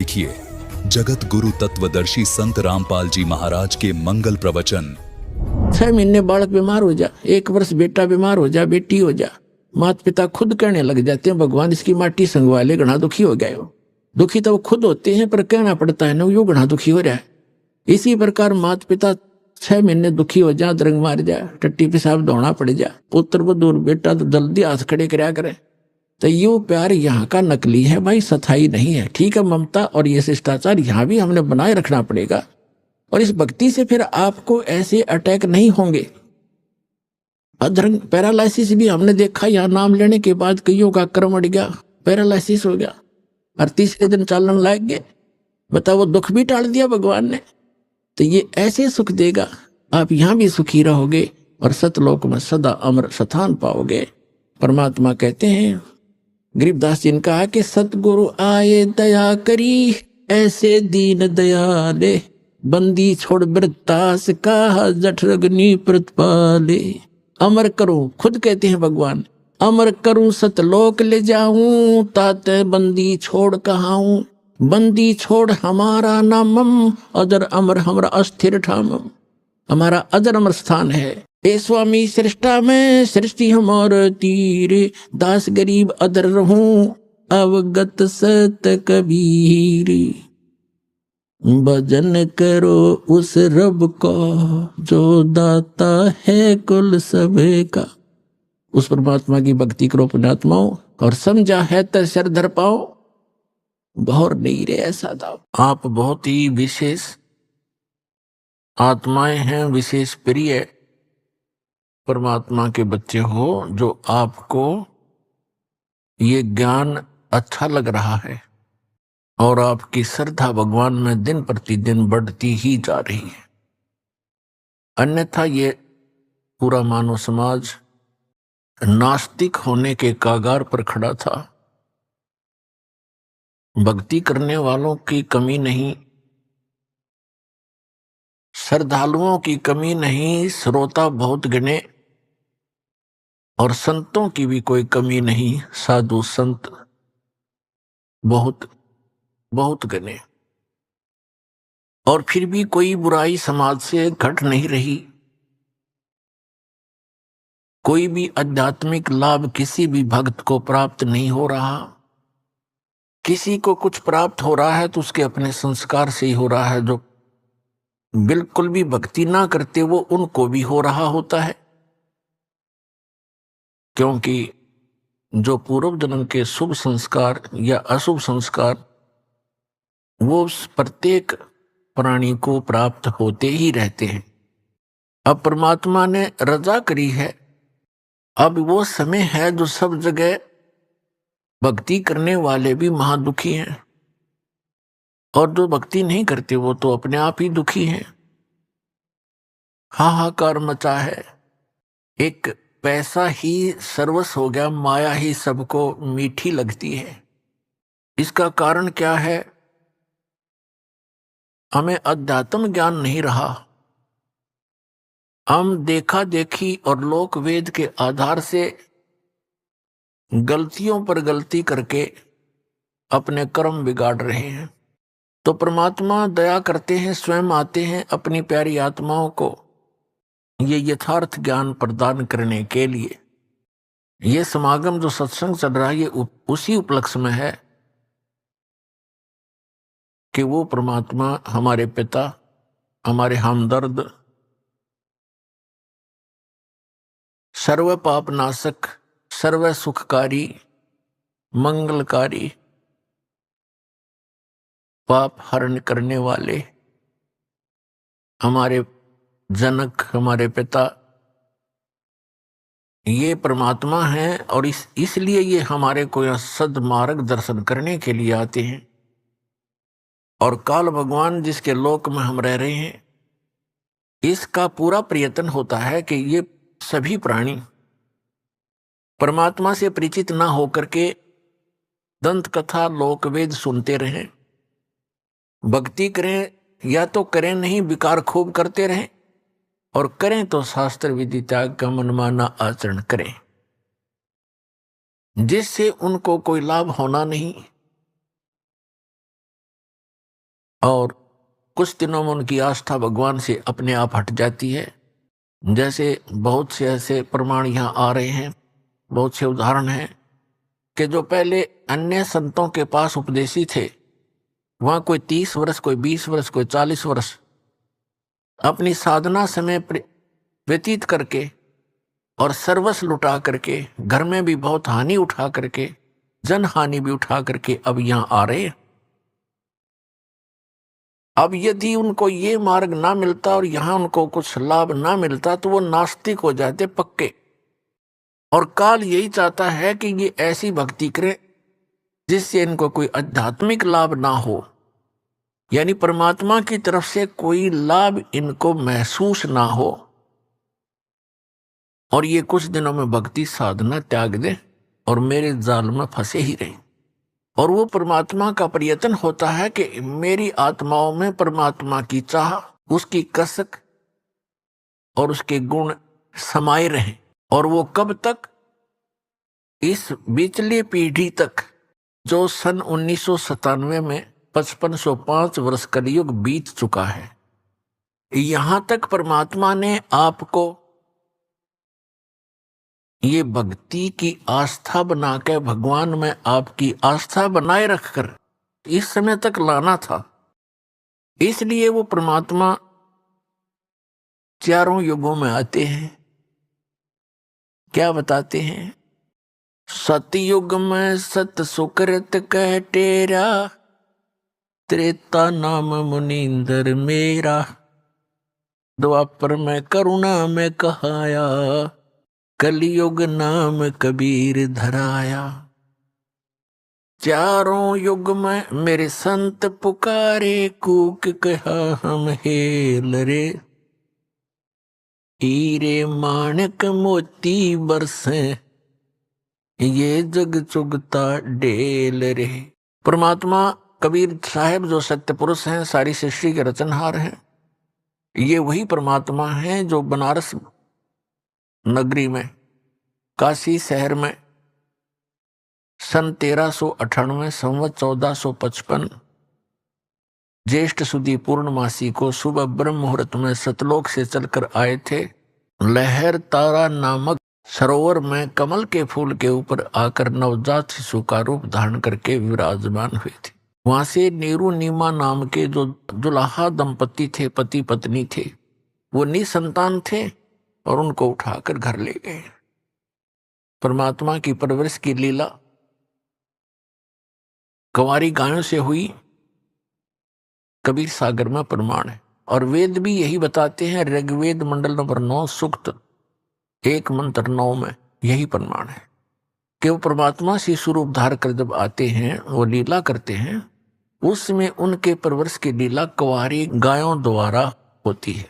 देखिए जगत गुरु तत्वदर्शी संत रामपाल जी महाराज के मंगल प्रवचन। 6 महीने बालक बीमार हो जा, 1 वर्ष बेटा बीमार हो जा, बेटी हो जा, माता पिता खुद कहने लग जाते हैं भगवान इसकी माटी संगवा ले, घना दुखी हो गए हो। दुखी तो वो खुद होते हैं पर कहना पड़ता है ना, यो घना दुखी हो रहा है। इसी प्रकार माता पिता 6 महीने दुखी हो जा, दरंग मार जा, टट्टी पेशाब दौड़ा पड़ जा, पुत्र वो दूर बेटा तो जल्दी हाथ खड़े कराया करे। तो यो प्यार यहाँ का नकली है भाई, सथाई नहीं है। ठीक है, ममता और ये शिष्टाचार यहाँ भी हमने बनाए रखना पड़ेगा। और इस भक्ति से फिर आपको ऐसे अटैक नहीं होंगे। अधरंग पैरालिसिस भी हमने देखा, यहाँ नाम लेने के बाद कईयों का क्रम अड़ गया, पैरालिसिस हो गया और तीसरे दिन चालन लग गए। बताओ, वो दुख भी टाल दिया भगवान ने। तो ये ऐसे सुख देगा, आप यहाँ भी सुखी रहोगे और सतलोक में सदा अमर स्थान पाओगे। परमात्मा कहते हैं, गरीबदास जी ने कहा कि सतगुरु आए दया करी, ऐसे दीन दयाले, बंदी छोड़ वृत्तास कहा, जठरग्नि प्रतिपाले। अमर करूं, खुद कहते हैं भगवान, अमर करूं सतलोक ले जाऊं, ताते बंदी छोड़ कहाऊं। बंदी छोड़ हमारा नामम, अजर अमर हमरा अस्थिर ठामम। हमारा अजर अमर स्थान है। ए स्वामी सृष्टा में सृष्टि हमार तीरे, दास गरीब अदर रहूं, अवगत सत कबीर। भजन करो उस रब का, जो दाता है कुल सबे का। उस परमात्मा की भक्ति करो पुण्यात्माओं, और समझा है तो सर धर पाओ, गौर नहीं रे ऐसा दाव। आप बहुत ही विशेष आत्माएं हैं, विशेष प्रिय परमात्मा के बच्चे हो, जो आपको ये ज्ञान अच्छा लग रहा है और आपकी श्रद्धा भगवान में दिन प्रतिदिन बढ़ती ही जा रही है। अन्यथा ये पूरा मानव समाज नास्तिक होने के कागार पर खड़ा था। भक्ति करने वालों की कमी नहीं, श्रद्धालुओं की कमी नहीं, श्रोता बहुत गिने और संतों की भी कोई कमी नहीं, साधु संत बहुत बहुत गिने। और फिर भी कोई बुराई समाज से घट नहीं रही। कोई भी आध्यात्मिक लाभ किसी भी भक्त को प्राप्त नहीं हो रहा। किसी को कुछ प्राप्त हो रहा है तो उसके अपने संस्कार से ही हो रहा है। जो बिल्कुल भी भक्ति ना करते वो उनको भी हो रहा होता है, क्योंकि जो पूर्व जन्म के शुभ संस्कार या अशुभ संस्कार वो प्रत्येक प्राणी को प्राप्त होते ही रहते हैं। अब परमात्मा ने रजा करी है, अब वो समय है जो सब जगह भक्ति करने वाले भी महादुखी हैं और जो भक्ति नहीं करते वो तो अपने आप ही दुखी हैं। हाहाकार मचा है। एक पैसा ही सर्वस्व हो गया, माया ही सबको मीठी लगती है। इसका कारण क्या है? हमें अध्यात्म ज्ञान नहीं रहा। हम देखा देखी और लोक वेद के आधार से गलतियों पर गलती करके अपने कर्म बिगाड़ रहे हैं। तो परमात्मा दया करते हैं, स्वयं आते हैं अपनी प्यारी आत्माओं को ये यथार्थ ज्ञान प्रदान करने के लिए। ये समागम जो सत्संग चल रहा है ये उसी उपलक्ष्य में है कि वो परमात्मा हमारे पिता, हमारे हमदर्द, सर्व पाप नाशक, सर्व सुखकारी, मंगलकारी, पाप हरण करने वाले हमारे जनक, हमारे पिता, ये परमात्मा हैं। और इसलिए ये हमारे को यह सद्मार्ग दर्शन करने के लिए आते हैं। और काल भगवान जिसके लोक में हम रह रहे हैं, इसका पूरा प्रयत्न होता है कि ये सभी प्राणी परमात्मा से परिचित ना होकर के दंत कथा लोक वेद सुनते रहें, भक्ति करें या तो करें नहीं, विकार खूब करते रहें, और करें तो शास्त्र विधि त्याग का मनमाना आचरण करें, जिससे उनको कोई लाभ होना नहीं। और कुछ दिनों में उनकी आस्था भगवान से अपने आप हट जाती है। जैसे बहुत से ऐसे प्रमाण यहाँ आ रहे हैं, बहुत से उदाहरण हैं कि जो पहले अन्य संतों के पास उपदेशी थे, वहाँ कोई 30 वर्ष, कोई 20 वर्ष, कोई 40 वर्ष अपनी साधना समय व्यतीत करके और सर्वस्व लुटा करके, घर में भी बहुत हानि उठा करके, जन हानि भी उठा करके अब यहाँ आ रहे हैं। अब यदि उनको ये मार्ग ना मिलता और यहाँ उनको कुछ लाभ ना मिलता तो वो नास्तिक हो जाते पक्के। और काल यही चाहता है कि ये ऐसी भक्ति करें जिससे इनको कोई आध्यात्मिक लाभ ना हो, यानी परमात्मा की तरफ से कोई लाभ इनको महसूस ना हो, और ये कुछ दिनों में भक्ति साधना त्याग दे और मेरे जाल में फंसे ही रहे। और वो परमात्मा का प्रयत्न होता है कि मेरी आत्माओं में परमात्मा की चाह, उसकी कसक और उसके गुण समाये रहें। और वो कब तक? इस बीचली पीढ़ी तक, जो सन 1997 में 5505 वर्ष कलयुग बीत चुका है। यहां तक परमात्मा ने आपको ये भक्ति की आस्था बना के, भगवान में आपकी आस्था बनाए रखकर इस समय तक लाना था। इसलिए वो परमात्मा चारों युगों में आते हैं। क्या बताते हैं? सतयुग में सत सुकृत कह टेरा, त्रेता नाम मुनींदर मेरा, द्वापर में करुणा में कहाया, कलयुग नाम कबीर धराया। चारों युग में मेरे संत पुकारे, कूक कहा हम हेल रे, हीरे माणक मोती बरसे, ये जग चुगता डेल रे। परमात्मा कबीर साहब जो सत्य पुरुष हैं, सारी सृष्टि के रचनहार हैं, ये वही परमात्मा हैं जो बनारस नगरी में, काशी शहर में सन 1398 संवत 1455 ज्येष्ठ सुदी पूर्णमासी को सुबह ब्रह्म मुहूर्त में सतलोक से चलकर आए थे। लहर तारा नामक सरोवर में कमल के फूल के ऊपर आकर नवजात शिशु का रूप धारण करके विराजमान हुए थे। वहां से नीरू नीमा नाम के जो दुल्हा दंपति थे, पति पत्नी थे, वो निसंतान थे और उनको उठाकर घर ले गए। परमात्मा की परवरिश की लीला कंवारी गायों से हुई, कबीर सागर में प्रमाण है। और वेद भी यही बताते हैं। ऋग्वेद मंडल नंबर 9 सूक्त 1 मंत्र 9 में यही प्रमाण है कि वो परमात्मा से स्वरूप धार कर जब आते हैं, वो लीला करते हैं, उसमें उनके परवरिश की लीला कंवारी गायों द्वारा होती है।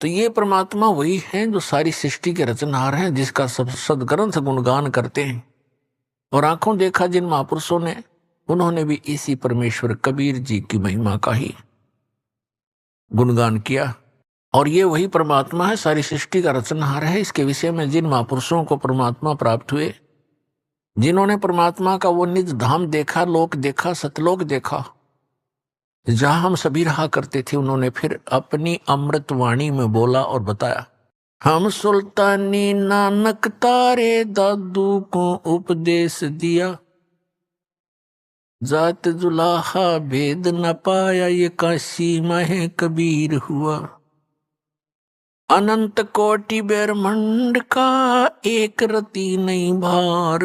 तो ये परमात्मा वही हैं जो सारी सृष्टि के रचनहार हैं, जिसका सब सदग्रंथ गुणगान करते हैं। और आंखों देखा जिन महापुरुषों ने, उन्होंने भी इसी परमेश्वर कबीर जी की महिमा का ही गुणगान किया। और ये वही परमात्मा है, सारी सृष्टि का रचनहार है। इसके विषय में जिन महापुरुषों को परमात्मा प्राप्त हुए, जिन्होंने परमात्मा का वो निज धाम देखा, लोक देखा, सतलोक देखा, जहां हम सभी रहा करते थे, उन्होंने फिर अपनी अमृत वाणी में बोला और बताया, हम सुल्तानी नानक तारे दादू को उपदेश दिया, जात जुलाहा भेद न पाया, ये काशी में कबीर हुआ। अनंत कोटि ब्रह्मांड का एक रति नहीं भार,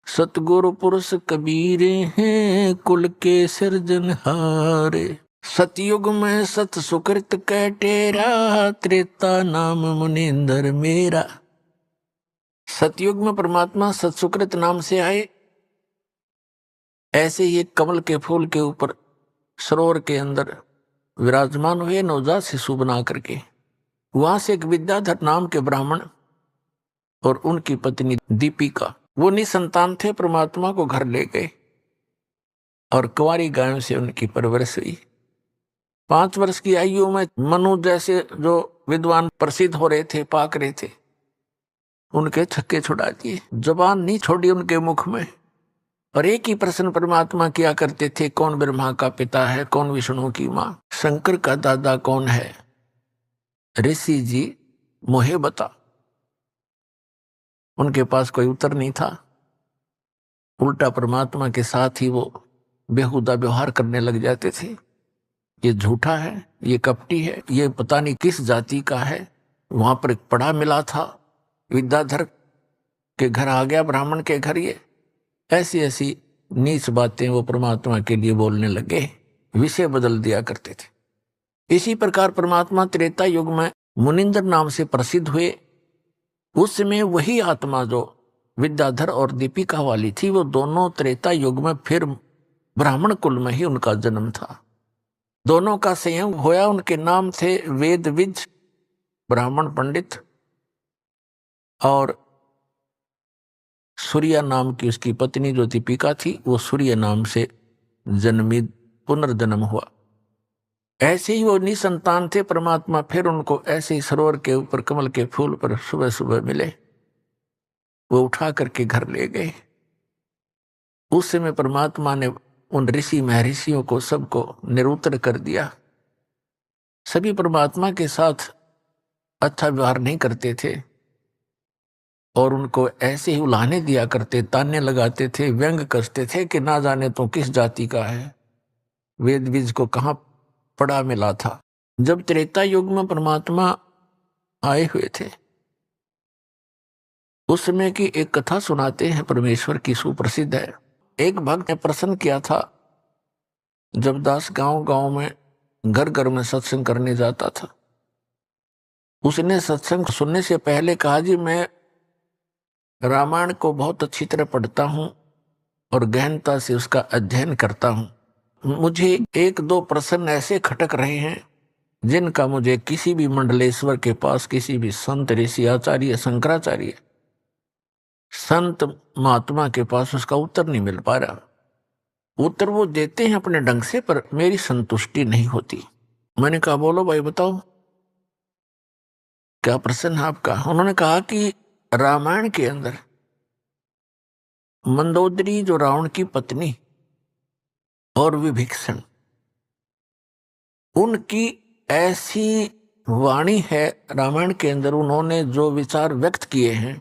सतगुरु पुरुष कबीर हैं कुल के सिरजनहार। सतयुग में सत सुकृत कह टेरा, त्रेता नाम मुनींदर मेरा। सतयुग में परमात्मा सतसुकृत नाम से आए। ऐसे ही कमल के फूल के ऊपर सरोवर के अंदर विराजमान हुए नवजात शिशु बना करके। वहां से एक विद्याधर नाम के ब्राह्मण और उनकी पत्नी दीपिका, वो निसंतान थे, परमात्मा को घर ले गए और कुंवारी गायों से उनकी परवरिश हुई। 5 वर्ष की आयु में मनु जैसे जो विद्वान प्रसिद्ध हो रहे थे, पाक रहे थे, उनके छक्के छुड़ा दिए। जबान नहीं छोड़ी उनके मुख में। और एक ही प्रश्न परमात्मा किया करते थे, कौन ब्रह्मा का पिता है, कौन विष्णु की माँ, शंकर का दादा कौन है, ऋषि जी मोहे बता। उनके पास कोई उत्तर नहीं था। उल्टा परमात्मा के साथ ही वो बेहुदा व्यवहार करने लग जाते थे। ये झूठा है, ये कपटी है, ये पता नहीं किस जाति का है। वहां पर एक पढ़ा मिला था, विद्याधर के घर आ गया, ब्राह्मण के घर। ये ऐसी ऐसी नीच बातें वो परमात्मा के लिए बोलने लगे, विषय बदल दिया करते थे। इसी प्रकार परमात्मा त्रेता युग में मुनिंदर नाम से प्रसिद्ध हुए। उस समय वही आत्मा जो विद्याधर और दीपिका वाली थी, वो दोनों त्रेता युग में फिर ब्राह्मण कुल में ही उनका जन्म था। दोनों का संयोग होया। उनके नाम थे वेदविज ब्राह्मण पंडित, और सूर्या नाम की उसकी पत्नी जो दीपिका थी, वो सूर्य नाम से जन्मी, पुनर्जन्म हुआ। ऐसे ही वो निसंतान थे। परमात्मा फिर उनको ऐसे ही सरोवर के ऊपर कमल के फूल पर सुबह सुबह मिले, वो उठा करके घर ले गए। उस समय परमात्मा ने उन ऋषि महर्षियों को सबको निरुत्तर कर दिया। सभी परमात्मा के साथ अच्छा व्यवहार नहीं करते थे और उनको ऐसे ही उलाहने दिया करते, ताने लगाते थे, व्यंग कसते थे कि ना जाने तो किस जाति का है, वेद बीज को कहाँ पड़ा मिला था। जब त्रेता युग में परमात्मा आए हुए थे, उस समय की एक कथा सुनाते हैं, परमेश्वर की सुप्रसिद्ध है। एक भक्त ने प्रश्न किया था, जब दास गांव गांव में घर घर में सत्संग करने जाता था, उसने सत्संग सुनने से पहले कहा, जी मैं रामायण को बहुत अच्छी तरह पढ़ता हूं और गहनता से उसका अध्ययन करता हूं। मुझे एक दो प्रश्न ऐसे खटक रहे हैं जिनका मुझे किसी भी मंडलेश्वर के पास, किसी भी संत ऋषि आचार्य शंकराचार्य संत महात्मा के पास उसका उत्तर नहीं मिल पा रहा। उत्तर वो देते हैं अपने ढंग से, पर मेरी संतुष्टि नहीं होती। मैंने कहा, बोलो भाई बताओ क्या प्रश्न है आपका। उन्होंने कहा कि रामायण के अंदर मंदोदरी जो रावण की पत्नी और विभीषण, उनकी ऐसी वाणी है रामायण के अंदर, उन्होंने जो विचार व्यक्त किए हैं,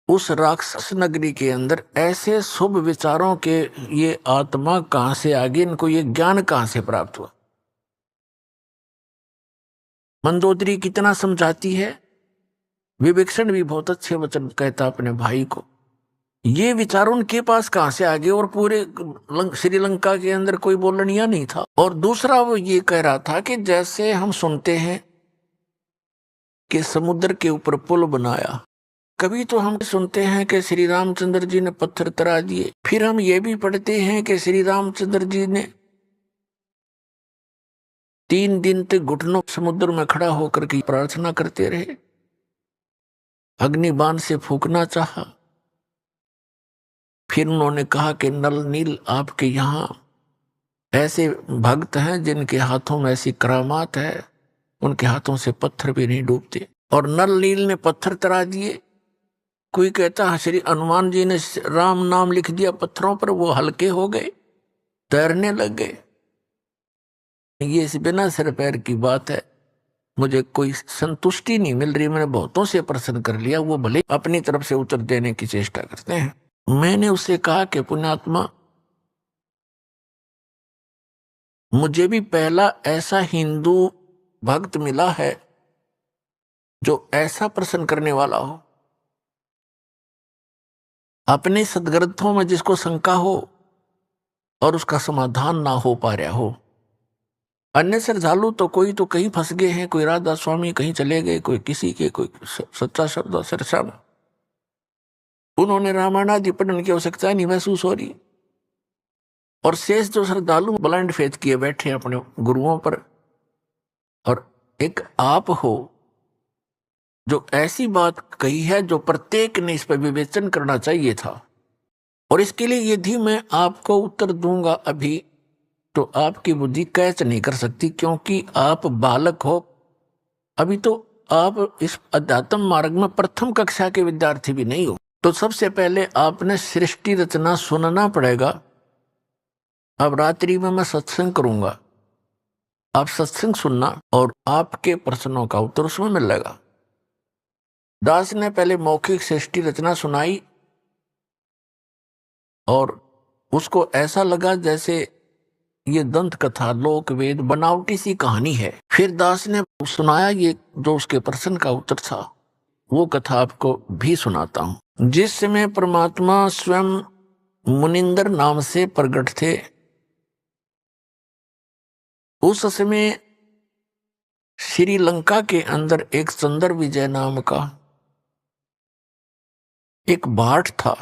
उस राक्षस नगरी के अंदर ऐसे शुभ विचारों के ये आत्मा कहां से आ गई, इनको ये ज्ञान कहां से प्राप्त हुआ। मंदोदरी कितना समझाती है, विभीषण भी बहुत अच्छे वचन कहता अपने भाई को। ये विचार उनके पास कहां से आ गए, और पूरे श्रीलंका के अंदर कोई बोलनिया नहीं था। और दूसरा वो ये कह रहा था कि जैसे हम सुनते हैं कि समुद्र के ऊपर पुल बनाया, कभी तो हम सुनते हैं कि श्री रामचंद्र जी ने पत्थर तरा दिए, फिर हम ये भी पढ़ते हैं कि श्री रामचंद्र जी ने 3 दिन तक घुटनों समुद्र में खड़ा होकर के प्रार्थना करते रहे, अग्निबाण से फूंकना चाहा। फिर उन्होंने कहा कि नल नील आपके यहाँ ऐसे भक्त हैं जिनके हाथों में ऐसी करामात है, उनके हाथों से पत्थर भी नहीं डूबते। और नल नील ने पत्थर तरा दिए। कोई कहता है श्री हनुमान जी ने राम नाम लिख दिया पत्थरों पर, वो हल्के हो गए, तैरने लग गए। ये इस बिना सिर पैर की बात है। मुझे कोई संतुष्टि नहीं मिल रही। मैंने बहुतों से प्रश्न कर लिया, वो भले अपनी तरफ से उत्तर देने की चेष्टा करते हैं। मैंने उससे कहा कि पुण्यात्मा, मुझे भी पहला ऐसा हिंदू भक्त मिला है जो ऐसा प्रश्न करने वाला हो, अपने सदग्रंथों में जिसको शंका हो और उसका समाधान ना हो पा रहा हो। अन्य श्रद्धालु तो कोई तो कहीं फंस गए हैं, कोई राधा स्वामी कहीं चले गए, कोई किसी के, कोई सच्चा शब्द सरसा। उन्होंने रामायण आदि पढ़ने की आवश्यकता नहीं महसूस हो रही, और शेष जो श्रद्धालु ब्लाइंड फेथ किए बैठे अपने गुरुओं पर। और एक आप हो जो ऐसी बात कही है जो प्रत्येक ने इस पर विवेचन करना चाहिए था, और इसके लिए यदि मैं आपको उत्तर दूंगा अभी, तो आपकी बुद्धि कैच नहीं कर सकती, क्योंकि आप बालक हो। अभी तो आप इस अध्यात्म मार्ग में प्रथम कक्षा के विद्यार्थी भी नहीं हो। तो सबसे पहले आपने सृष्टि रचना सुनना पड़ेगा। अब रात्रि में मैं सत्संग करूंगा, आप सत्संग सुनना और आपके प्रश्नों का उत्तर उसमें मिलेगा। दास ने पहले मौखिक सृष्टि रचना सुनाई और उसको ऐसा लगा जैसे ये दंत कथा लोक वेद बनावटी सी कहानी है। फिर दास ने सुनाया ये जो उसके प्रश्न का उत्तर था, वो कथा आपको भी सुनाता हूं। जिस समय परमात्मा स्वयं मुनिंदर नाम से प्रकट थे, उस समय श्रीलंका के अंदर एक चंद्र विजय नाम का एक भाट था।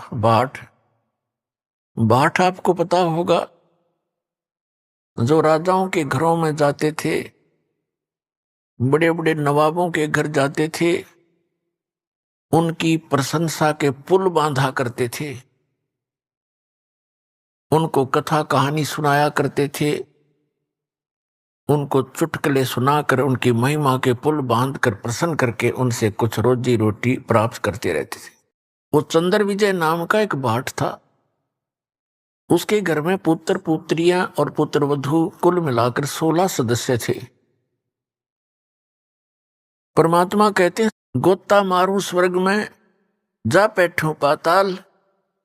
भाट आपको पता होगा, जो राजाओं के घरों में जाते थे, बड़े बड़े नवाबों के घर जाते थे, उनकी प्रशंसा के पुल बांधा करते थे, उनको कथा कहानी सुनाया करते थे, उनको चुटकुले सुनाकर उनकी महिमा के पुल बांधकर प्रसन्न करके उनसे कुछ रोजी रोटी प्राप्त करते रहते थे। वो चंद्र विजय नाम का एक भाट था। उसके घर में पुत्र पुत्रियां और पुत्र वधू कुल मिलाकर 16 सदस्य थे। परमात्मा कहते हैं, गोता मारू स्वर्ग में, जा बैठो पाताल।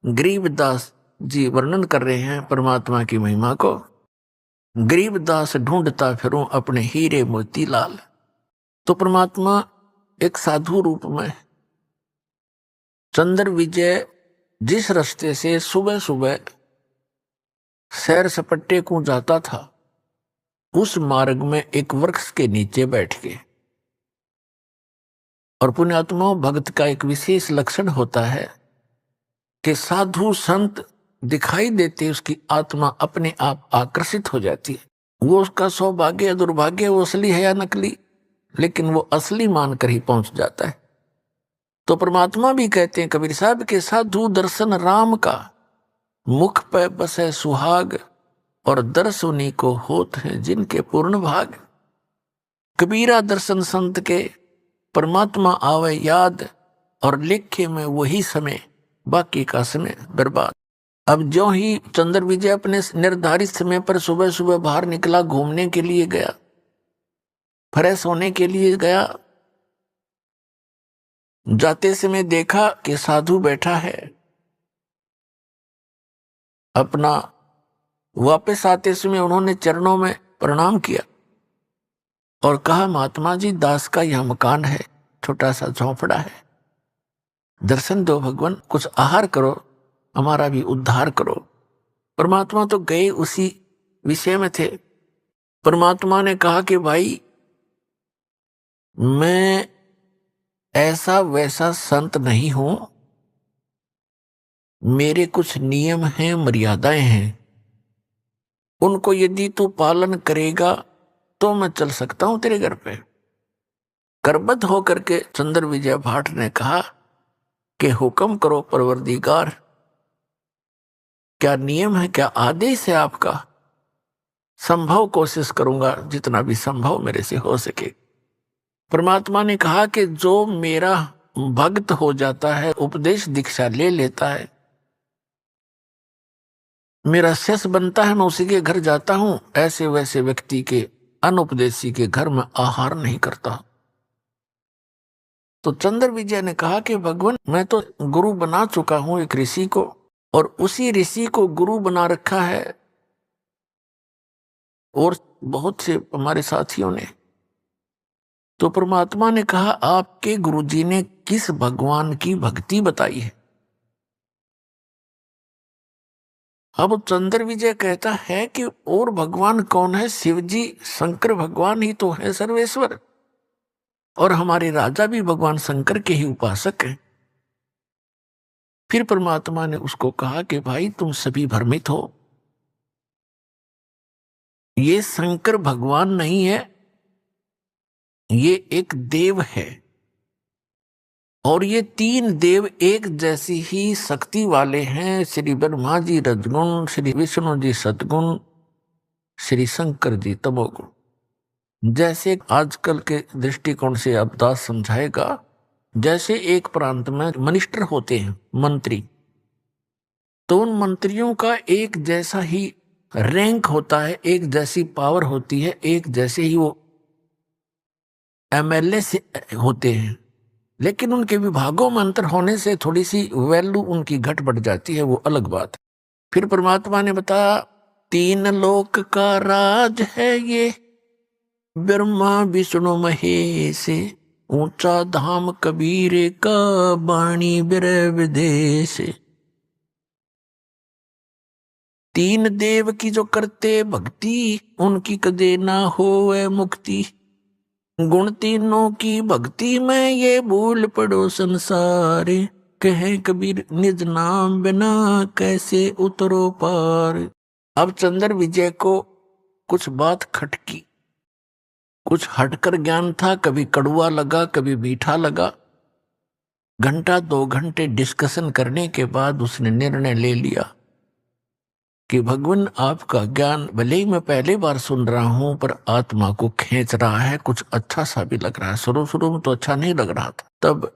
गरीबदास जी वर्णन कर रहे हैं परमात्मा की महिमा को। गरीबदास ढूंढता फिरूं अपने हीरे मोती लाल। तो परमात्मा एक साधु रूप में चंद्र विजय जिस रास्ते से सुबह सुबह सैर सपट्टे को जाता था, उस मार्ग में एक वृक्ष के नीचे बैठ के, और पुण्यात्मा भक्त का एक विशेष लक्षण होता है कि साधु संत दिखाई देते उसकी आत्मा अपने आप आकर्षित हो जाती है। वो उसका सौभाग्य या दुर्भाग्य, वो असली है या नकली, लेकिन वो असली मानकर ही पहुंच जाता है। तो परमात्मा भी कहते हैं कबीर साहब के, साधु दर्शन राम का, मुख पे बसे सुहाग, और दर्श उन्हीं को होत है जिनके पूर्ण भाग। कबीरा दर्शन संत के, परमात्मा आवे याद, और लिखे में वही समय, बाकी का समय बर्बाद। अब जो ही चंद्र विजय अपने निर्धारित समय पर सुबह सुबह बाहर निकला, घूमने के लिए गया, फ्रेश होने के लिए गया, जाते समय देखा कि साधु बैठा है। अपना वापस आते समय उन्होंने चरणों में प्रणाम किया और कहा, महात्मा जी, दास का यह मकान है, छोटा सा झोंपड़ा है, दर्शन दो भगवान, कुछ आहार करो, हमारा भी उद्धार करो। परमात्मा तो गए उसी विषय में थे। परमात्मा ने कहा कि भाई, मैं ऐसा वैसा संत नहीं हूं, मेरे कुछ नियम हैं, मर्यादाएं हैं, उनको यदि तू पालन करेगा तो मैं चल सकता हूं तेरे घर पे। करबद्ध होकर के चंद्र विजय भाट ने कहा कि हुक्म करो परवरदिगार, क्या नियम है, क्या आदेश है आपका? संभव कोशिश करूंगा, जितना भी संभव मेरे से हो सके। परमात्मा ने कहा कि जो मेरा भक्त हो जाता है, उपदेश दीक्षा ले लेता है, मेरा शिष्य बनता है, मैं उसी के घर जाता हूं, ऐसे वैसे व्यक्ति के, अनुपदेशी के घर में आहार नहीं करता। तो चंद्र विजय ने कहा कि भगवान, मैं तो गुरु बना चुका हूं एक ऋषि को, और उसी ऋषि को गुरु बना रखा है, और बहुत से हमारे साथियों ने। तो परमात्मा ने कहा, आपके गुरुजी ने किस भगवान की भक्ति बताई है? अब चंद्र विजय कहता है कि और भगवान कौन है? शिव जी, शंकर भगवान ही तो है सर्वेश्वर, और हमारे राजा भी भगवान शंकर के ही उपासक हैं। फिर परमात्मा ने उसको कहा कि भाई, तुम सभी भ्रमित हो, ये शंकर भगवान नहीं है, ये एक देव है, और ये 3 देव एक जैसी ही शक्ति वाले हैं। श्री ब्रह्मा जी रजगुण, श्री विष्णु जी सतगुण, श्री शंकर जी तमोगुण। जैसे आजकल के दृष्टिकोण से अब दास समझाएगा जैसे एक प्रांत में मिनिस्टर होते हैं, मंत्री, तो उन मंत्रियों का एक जैसा ही रैंक होता है, एक जैसी पावर होती है, एक जैसे ही वो एमएलए से होते हैं, लेकिन उनके विभागों में अंतर होने से थोड़ी सी वैल्यू उनकी घट बढ़ जाती है, वो अलग बात है। फिर परमात्मा ने बताया, 3 लोक का राज है ये, ब्रह्मा विष्णु महेश, ऊंचा धाम कबीरे का, बाणी बिरह विदेश। 3 देव की जो करते भक्ति, उनकी कदे ना होवे मुक्ति। गुण तीनों की भक्ति में ये भूल पड़ो संसार, कहे कबीर निज नाम बिना कैसे उतरो पार। अब चंद्र विजय को कुछ बात खटकी, कुछ हटकर ज्ञान था, कभी कड़वा लगा कभी मीठा लगा। 1-2 घंटे डिस्कशन करने के बाद उसने निर्णय ले लिया कि भगवान आपका ज्ञान भले ही मैं पहली बार सुन रहा हूं, पर आत्मा को खींच रहा है, कुछ अच्छा सा भी लग रहा है। शुरू शुरू में तो अच्छा नहीं लग रहा था। तब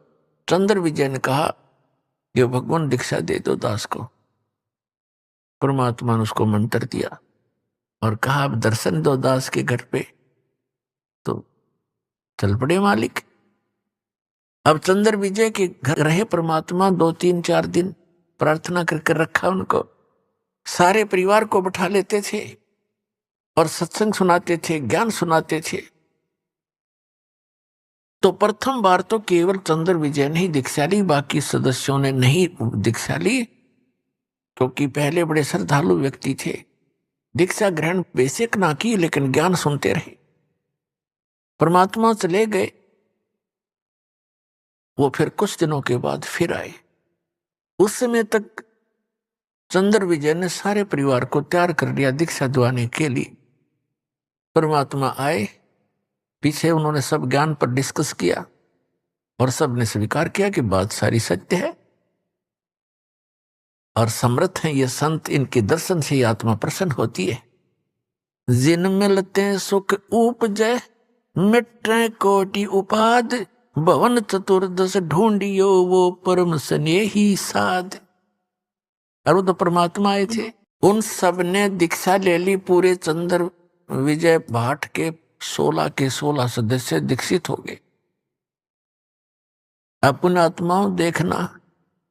चंद्र विजय ने कहा कि भगवान दीक्षा दे दो दास को। परमात्मा ने उसको मंत्र दिया और कहा अब दर्शन दो दास के घर पे। तो चल पड़े मालिक। अब चंद्र विजय के घर रहे परमात्मा 2-3-4 दिन, प्रार्थना करके रखा उनको। सारे परिवार को बैठा लेते थे और सत्संग सुनाते थे, ज्ञान सुनाते थे। तो प्रथम बार तो केवल चंद्र विजय ने ही दीक्षा ली, बाकी सदस्यों ने नहीं दीक्षा ली, क्योंकि पहले बड़े श्रद्धालु व्यक्ति थे। दीक्षा ग्रहण बेसिक ना की, लेकिन ज्ञान सुनते रहे। परमात्मा चले गए, वो फिर कुछ दिनों के बाद फिर आए। उस समय तक चंद्र विजय ने सारे परिवार को तैयार कर लिया दीक्षा दिवाने के लिए। परमात्मा आए, पीछे उन्होंने सब ज्ञान पर डिस्कस किया और सबने स्वीकार किया कि बात सारी सत्य है और समर्थ हैं ये संत, इनके दर्शन से ही आत्मा प्रसन्न होती है। जिन मिलते सुख उपजय, मिटे कोटि उपाद, भवन चतुर्दश ढूंढियो वो परम स्नेही साध। और वो तो परमात्मा आए थे, उन सब ने दीक्षा ले ली। पूरे चंद्र विजय भाट के 16 के 16 सदस्य दीक्षित हो गए। अपन आत्माओं देखना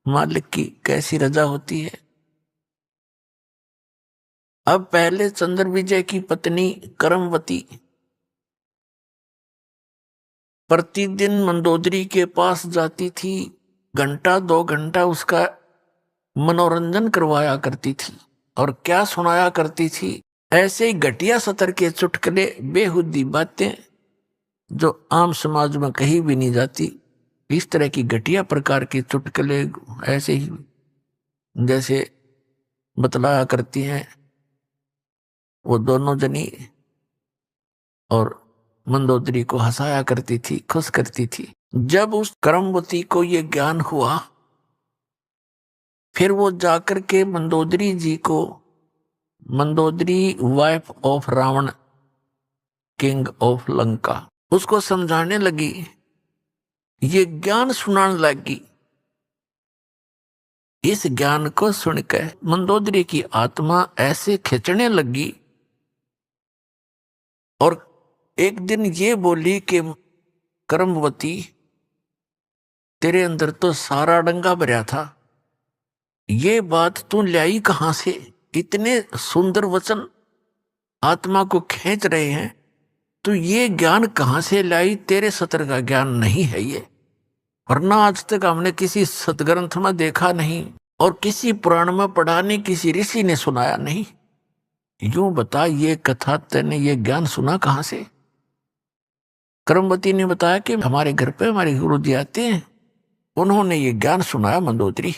मालिक की कैसी रजा होती है। अब पहले चंद्र विजय की पत्नी करमवती प्रतिदिन मंदोदरी के पास जाती थी, 1-2 घंटा उसका मनोरंजन करवाया करती थी। और क्या सुनाया करती थी? ऐसे ही घटिया सतर के चुटकुले, बेहुदी बातें जो आम समाज में कहीं भी नहीं जाती। इस तरह की घटिया प्रकार के चुटकुले ऐसे ही जैसे बतलाया करती हैं वो दोनों जनी, और मंदोदरी को हंसाया करती थी, खुश करती थी। जब उस करमवती को ये ज्ञान हुआ, फिर वो जाकर के मंदोदरी जी को, Mandodari wife of Ravan, king of Lanka, उसको समझाने लगी, ये ज्ञान सुनाने लगी। इस ज्ञान को सुनकर मंदोदरी की आत्मा ऐसे खिंचने लगी और एक दिन ये बोली कि करमवती, तेरे अंदर तो सारा डंगा भरा था, ये बात तू लाई कहां से? इतने सुंदर वचन आत्मा को खींच रहे हैं, तो ये ज्ञान कहां से लाई? तेरे सत्र का ज्ञान नहीं है ये, वरना आज तक हमने किसी सतग्रंथ में देखा नहीं और किसी पुराण में पढ़ा नहीं, किसी ऋषि ने सुनाया नहीं। यूं बता, ये कथा तेने ये ज्ञान सुना कहां से? करमवती ने बताया कि हमारे घर पे हमारे गुरु जी आते हैं, उन्होंने ये ज्ञान सुनाया मंदोदरी।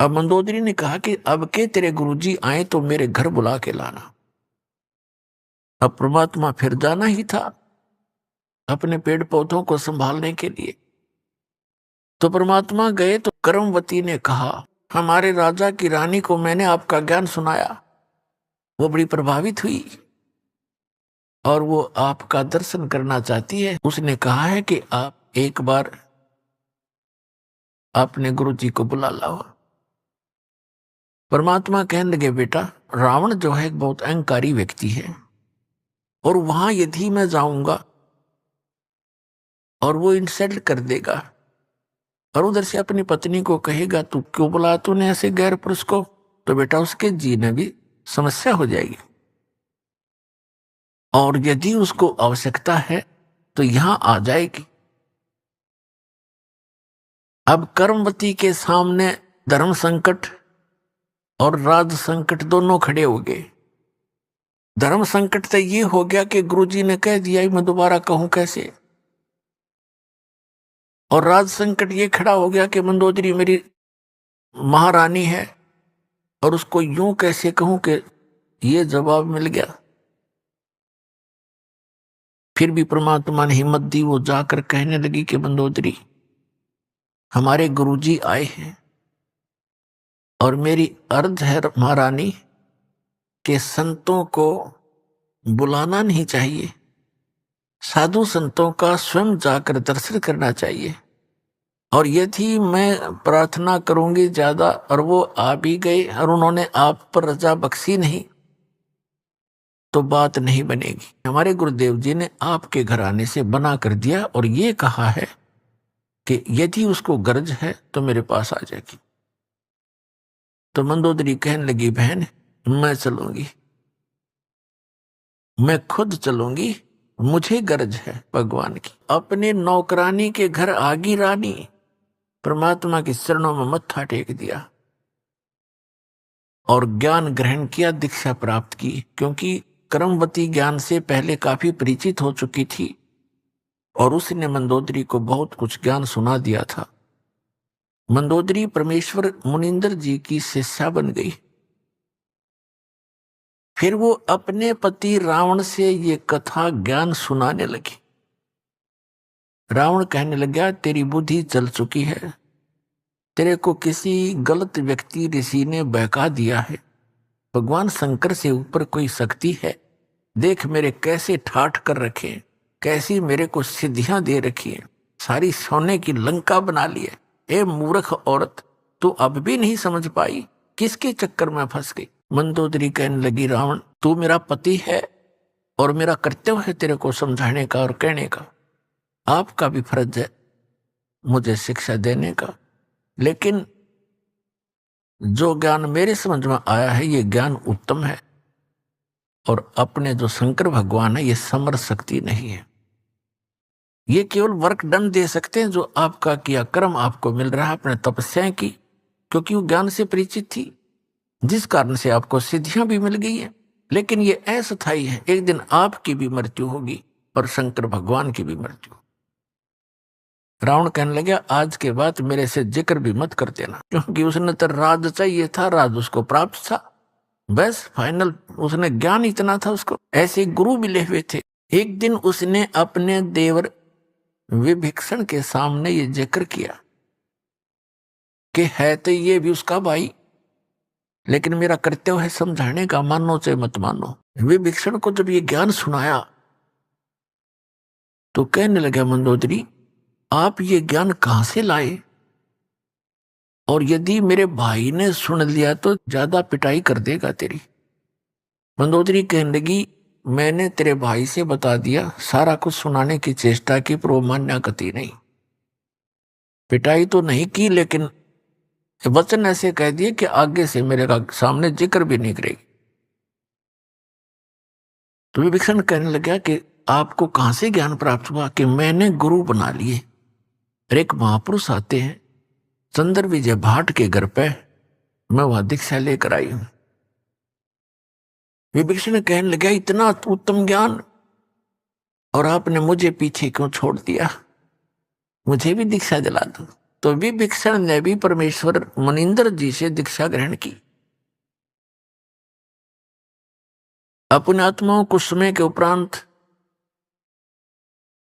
अब मंदोदरी ने कहा कि अब के तेरे गुरुजी आए तो मेरे घर बुला के लाना। अब परमात्मा फिर जाना ही था अपने पेड़ पौधों को संभालने के लिए। तो परमात्मा गए तो करमवती ने कहा, हमारे राजा की रानी को मैंने आपका ज्ञान सुनाया, वो बड़ी प्रभावित हुई और वो आपका दर्शन करना चाहती है। उसने कहा है कि आप एक बार अपने गुरु जी को बुला लाओ। परमात्मा कहने लगे, बेटा रावण जो है एक बहुत अहंकारी व्यक्ति है, और वहां यदि मैं जाऊंगा और वो इंसल्ट कर देगा और उधर से अपनी पत्नी को कहेगा तू क्यों बुला तूने ऐसे गैर पुरुष को, तो बेटा उसके जीने भी समस्या हो जाएगी। और यदि उसको आवश्यकता है तो यहां आ जाएगी। अब कर्मवती के सामने धर्म संकट और राज संकट दोनों खड़े हो गए। धर्म संकट तो ये हो गया कि गुरुजी ने कह दिया, मैं दोबारा कहूं कैसे। और राज संकट ये खड़ा हो गया कि मंदोदरी मेरी महारानी है और उसको यूं कैसे कहूं कि ये जवाब मिल गया। फिर भी परमात्मा ने हिम्मत दी, वो जाकर कहने लगी कि मंदोदरी हमारे गुरुजी आए हैं और मेरी अर्ज है महारानी के संतों को बुलाना नहीं चाहिए, साधु संतों का स्वयं जाकर दर्शन करना चाहिए। और यदि मैं प्रार्थना करूंगी ज्यादा और वो आ भी गए और उन्होंने आप पर रजा बख्शी नहीं तो बात नहीं बनेगी। हमारे गुरुदेव जी ने आपके घराने से बना कर दिया और ये कहा है कि यदि उसको गरज है तो मेरे पास आ जाएगी। तो मंदोदरी कहने लगी, बहन मैं चलूंगी, मैं खुद चलूंगी, मुझे गरज है भगवान की। अपने नौकरानी के घर आगी रानी, परमात्मा के चरणों में मत्था टेक दिया और ज्ञान ग्रहण किया, दीक्षा प्राप्त की। क्योंकि कर्मवती ज्ञान से पहले काफी परिचित हो चुकी थी और उसने मंदोदरी को बहुत कुछ ज्ञान सुना दिया था। मंदोदरी परमेश्वर मुनिंदर जी की शिष्या बन गई। फिर वो अपने पति रावण से ये कथा ज्ञान सुनाने लगी। रावण कहने लगा, तेरी बुद्धि चल चुकी है, तेरे को किसी गलत व्यक्ति ऋषि ने बहका दिया है। भगवान शंकर से ऊपर कोई शक्ति है, देख मेरे कैसे ठाठ कर रखे, कैसी मेरे को सिद्धियां दे रखी है, सारी सोने की लंका बना ली है। ए मूर्ख औरत, तू अब भी नहीं समझ पाई, किसके चक्कर में फंस गई। मंदोदरी कहने लगी, रावण तू मेरा पति है और मेरा कर्तव्य है तेरे को समझाने का और कहने का, आपका भी फर्ज है मुझे शिक्षा देने का। लेकिन जो ज्ञान मेरे समझ में आया है ये ज्ञान उत्तम है और अपने जो शंकर भगवान है ये समर शक्ति नहीं है। ये केवल वर्क डन दे सकते हैं जो आपका किया कर्म आपको मिल रहा है, अपने तपस्याएं की, क्योंकि वो ज्ञान से परिचित थी, जिस कारण से आपको सिद्धियां भी मिल गई है। लेकिन ये अस्थायी है, एक दिन आपकी भी मृत्यु होगी और शंकर भगवान की भी मृत्यु। रावण कहने लगा, आज के बाद मेरे से जिक्र भी मत कर देना, क्योंकि उसने तो राज चाहिए था, राज उसको प्राप्त था, बस फाइनल उसने ज्ञान इतना था उसको। ऐसे गुरु मिले हुए थे। एक दिन उसने अपने देवर विभीषण के सामने ये जिक्र किया कि है तो ये भी उसका भाई, लेकिन मेरा कर्तव्य है समझाने का, मानो चाहे मत मानो। विभीषण को जब ये ज्ञान सुनाया तो कहने लगा, मंदोदरी आप ये ज्ञान कहां से लाए, और यदि मेरे भाई ने सुन लिया तो ज्यादा पिटाई कर देगा तेरी। मंदोदरी कहने लगी, मैंने तेरे भाई से बता दिया, सारा कुछ सुनाने की चेष्टा की पर वो मान्य गति नहीं। पिटाई तो नहीं की, लेकिन वचन ऐसे कह दिए कि आगे से मेरे का सामने जिक्र भी नहीं करेगी। तो विभीषण कहने लगा कि आपको कहां से ज्ञान प्राप्त हुआ कि मैंने गुरु बना लिए। एक महापुरुष आते हैं चंद्र विजय भाट के घर पे, मैं वहां दीक्षा लेकर आई हूं। विभीषण कहने लगा, इतना उत्तम ज्ञान और आपने मुझे पीछे क्यों छोड़ दिया, मुझे भी दीक्षा दिला दो। तो विभीषण ने भी परमेश्वर मुनिंदर जी से दीक्षा ग्रहण की। अपने आत्माओं कुछ समय के उपरांत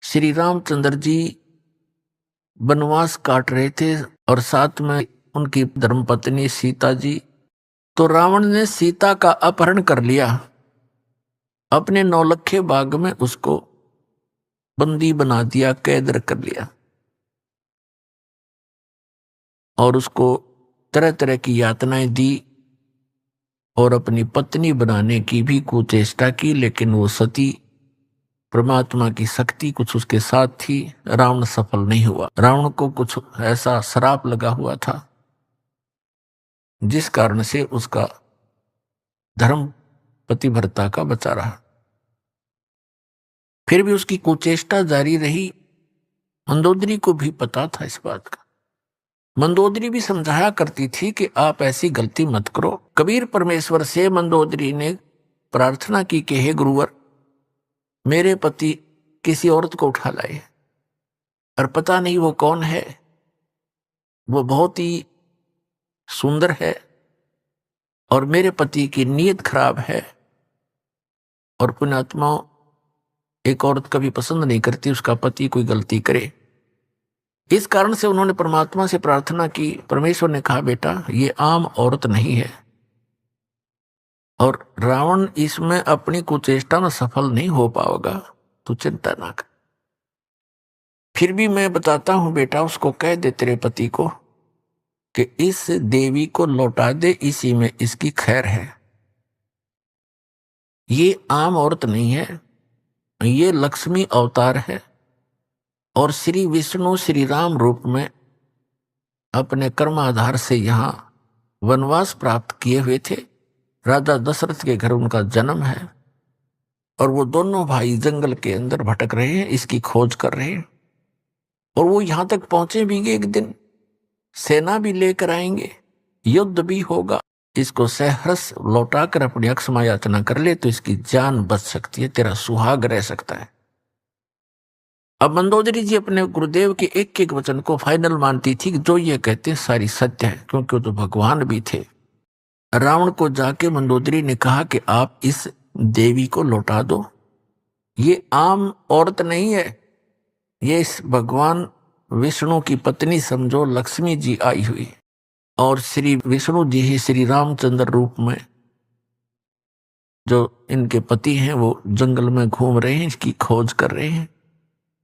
श्री रामचंद्र जी वनवास काट रहे थे और साथ में उनकी धर्मपत्नी सीता जी। तो रावण ने सीता का अपहरण कर लिया अपने नौलखे बाग में उसको बंदी बना दिया, कैद कर लिया, और उसको तरह तरह की यातनाएं दी और अपनी पत्नी बनाने की भी कुचेष्टा की, लेकिन वो सती परमात्मा की शक्ति कुछ उसके साथ थी। रावण सफल नहीं हुआ। रावण को कुछ ऐसा श्राप लगा हुआ था जिस कारण से उसका धर्म पतिव्रता का बचा रहा। फिर भी उसकी कुचेष्टा जारी रही। मंदोदरी को भी पता था इस बात का। मंदोदरी भी समझाया करती थी कि आप ऐसी गलती मत करो। कबीर परमेश्वर से मंदोदरी ने प्रार्थना की कि हे गुरुवर, मेरे पति किसी औरत को उठा लाए और पता नहीं वो कौन है, वो बहुत ही सुंदर है और मेरे पति की नीयत खराब है, और पुण्यात्मा एक औरत कभी पसंद नहीं करती उसका पति कोई गलती करे। इस कारण से उन्होंने परमात्मा से प्रार्थना की। परमेश्वर ने कहा, बेटा ये आम औरत नहीं है और रावण इसमें अपनी कुचेष्टा में सफल नहीं हो पाएगा, तू चिंता ना कर। फिर भी मैं बताता हूं बेटा, उसको कह दे तेरे पति को कि इस देवी को लौटा दे, इसी में इसकी खैर है। ये आम औरत नहीं है, ये लक्ष्मी अवतार है और श्री विष्णु श्री राम रूप में अपने कर्माधार से यहां वनवास प्राप्त किए हुए थे। राजा दशरथ के घर उनका जन्म है और वो दोनों भाई जंगल के अंदर भटक रहे हैं, इसकी खोज कर रहे हैं। और वो यहां तक पहुंचे भी एक दिन, सेना भी लेकर आएंगे, युद्ध भी होगा। इसको सहर्ष लौटा कर अपनी अक्षमा याचना कर ले तो इसकी जान बच सकती है, तेरा सुहाग रह सकता है। अब मंदोदरी जी अपने गुरुदेव के एक एक वचन को फाइनल मानती थी कि जो ये कहते हैं सारी सत्य है, क्योंकि वो तो भगवान भी थे। रावण को जाके मंदोदरी ने कहा कि आप इस देवी को लौटा दो, ये आम औरत नहीं है, ये इस भगवान विष्णु की पत्नी समझो, लक्ष्मी जी आई हुई, और श्री विष्णु जी ही श्री रामचंद्र रूप में जो इनके पति हैं वो जंगल में घूम रहे हैं, इसकी खोज कर रहे हैं।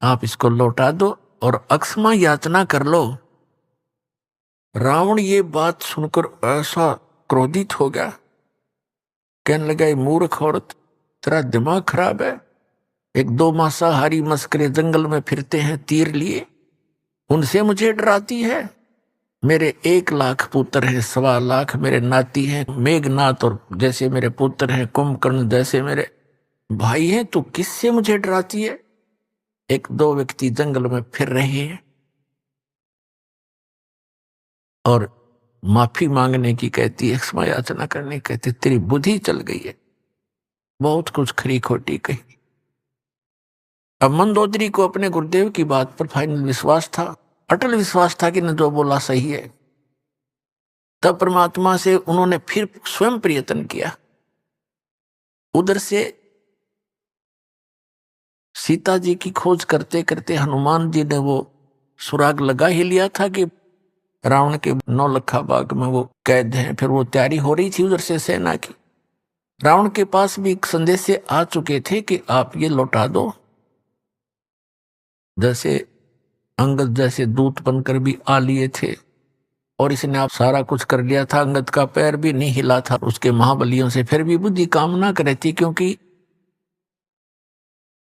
आप इसको लौटा दो और अक्षमा याचना कर लो। रावण ये बात सुनकर ऐसा क्रोधित हो गया, कहने लगा, ये मूर्ख औरत, तेरा दिमाग खराब है। एक दो मांसाहारी मस्करे जंगल में फिरते हैं तीर लिए, उनसे मुझे डराती है। मेरे 1 लाख पुत्र हैं, 1.25 लाख मेरे नाती हैं, मेघनाथ और जैसे मेरे पुत्र हैं, कुंभकर्ण जैसे मेरे भाई हैं, तो किससे मुझे डराती है? एक दो व्यक्ति जंगल में फिर रहे हैं और माफी मांगने की कहती है, क्षमा याचना करने की कहती, तेरी बुद्धि चल गई है, बहुत कुछ खरी खोटी कही। अब मंदोदरी को अपने गुरुदेव की बात पर फाइनल विश्वास था, अटल विश्वास था कि न जो बोला सही है। तब परमात्मा से उन्होंने फिर स्वयं प्रयत्न किया। उधर से सीता जी की खोज करते करते हनुमान जी ने वो सुराग लगा ही लिया था कि रावण के 9 लखा बाग में वो कैद हैं। फिर वो तैयारी हो रही थी उधर से सेना की। रावण के पास भी संदेश से आ चुके थे कि आप ये लौटा दो। जैसे अंगद जैसे दूत बनकर भी आ लिए थे और इसने आप सारा कुछ कर लिया था, अंगद का पैर भी नहीं हिला था उसके महाबलियों से, फिर भी बुद्धि काम ना करे थी, क्योंकि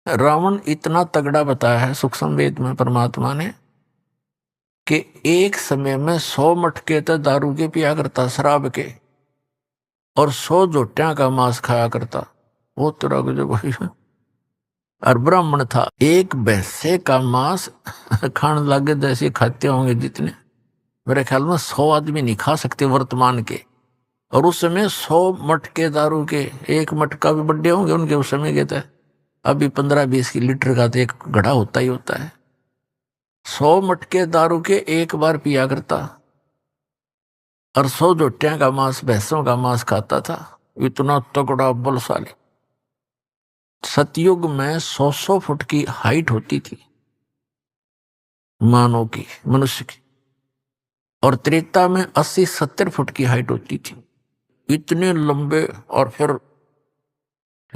रावण इतना तगड़ा बताया है सूक्ष्म वेद में परमात्मा ने कि एक समय में 100 मटके तो दारू के पिया करता, शराब के, और 100 जोटियां का मांस खाया करता। वो तरह के जो भाई और ब्राह्मण था, एक भैंसे का मांस खाने लगे जैसे खाते होंगे जितने, मेरे ख्याल में 100 आदमी नहीं खा सकते वर्तमान के। और उस समय 100 मटके दारू के, एक मटका भी बड्डे होंगे उनके उस समय के थे। अभी 15-20 लीटर का तो एक घड़ा होता ही होता है। 100 मटके दारू के एक बार पिया करता और 100 जोटियां का मांस, भैंसों का मांस खाता था। इतना तगड़ा बलशाली। सतयुग में 100 फुट की हाइट होती थी मानव की, मनुष्य की, और त्रेता में 80-70 फुट की हाइट होती थी। इतने लंबे। और फिर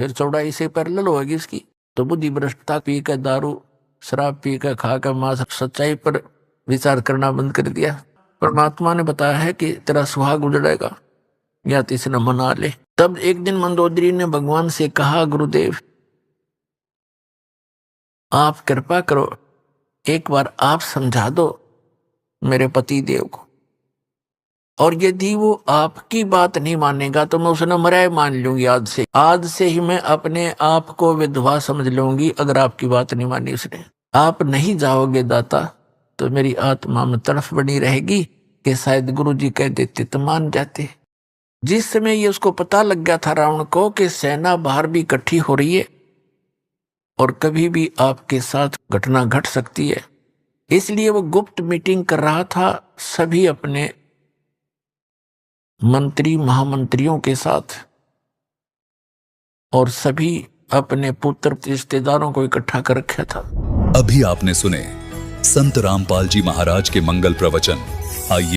फिर चौड़ाई से पैरेलल होगी इसकी। तो बुद्धि भ्रष्टता पी कर, दारू शराब पी कर, खा कर मांस, सच्चाई पर विचार करना बंद कर दिया। परमात्मा ने बताया है कि तेरा सुहाग उजड़ेगा या तीसरा मना ले। तब एक दिन मंदोदरी ने भगवान से कहा, गुरुदेव आप कृपा करो, एक बार आप समझा दो मेरे पति देव को, और यदि वो आपकी बात नहीं मानेगा तो मैं उसे मराए मान लूंगी। आज से ही मैं अपने आप को विधवा समझ लूंगी अगर आपकी बात नहीं मानी उसने। आप नहीं जाओगे दाता तो मेरी आत्मा में तड़फ बनी रहेगी कि शायद गुरु जी कह देते तो मान जाते। जिस समय ये उसको पता लग गया था रावण को कि सेना बाहर भी इकट्ठी हो रही है और कभी भी आपके साथ घटना घट सकती है, इसलिए वो गुप्त मीटिंग कर रहा था सभी अपने मंत्री महामंत्रियों के साथ, और सभी अपने पुत्र रिश्तेदारों को इकट्ठा कर रखा था। अभी आपने सुने संत रामपाल जी महाराज के मंगल प्रवचन। आइए